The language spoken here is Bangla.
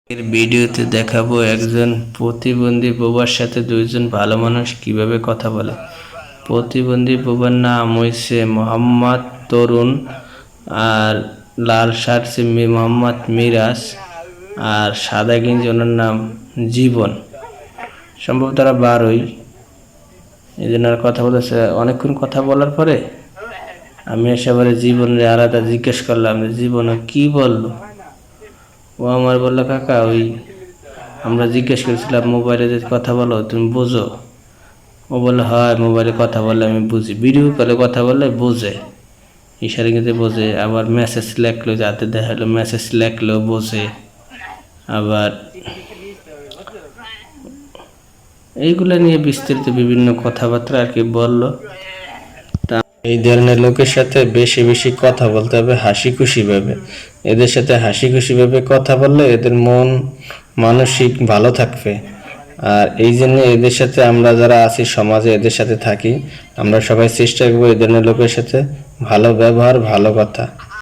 এর ভিডিওতে দেখাবো একজন প্রতিবন্ধী বোবার সাথে দুইজন ভালো মানুষ কিভাবে কথা বলে। প্রতিবন্ধী বোবার নাম হইছে মোহাম্মদ তরুণ, আর লাল শার্ট মোহাম্মদ মিরাজ, আর সাদা গেঞ্জি ওনার নাম জীবন। সম্ভব তারা 12ই, এই জন্য কথা বলেছে। অনেকক্ষণ কথা বলার পরে আমি এসেবারে জীবনের আলাদা জিজ্ঞেস করলাম, জীবন কি বললো। ও আমার বললো, কাকা ওই আমরা জিজ্ঞেস করেছিলাম মোবাইলে যে কথা বলো তুমি বোঝো। ও বললো হয়, মোবাইলে কথা বললে আমি বুঝি, ভিডিও কলে কথা বললে বোঝে, ইশারা কিন্তু বোঝে। আবার মেসেজ লেখলো, যাতে দেখালো মেসেজ লেখলেও বোঝে। আবার এইগুলো নিয়ে বিস্তারিত বিভিন্ন কথাবার্তা আর কি বললো। এই ধরনের লোকের সাথে বেশি বেশি কথা বলতে হবে, হাসি খুশি ভাবে। এদের সাথে হাসি খুশি ভাবে কথা বললে এদের মন মানসিক ভালো থাকবে। আর এই জন্য এদের সাথে আমরা যারা আছি সমাজে, এদের সাথে থাকি, আমরা সবাই চেষ্টা করবো এই ধরনের লোকের সাথে ভালো ব্যবহার, ভালো কথা।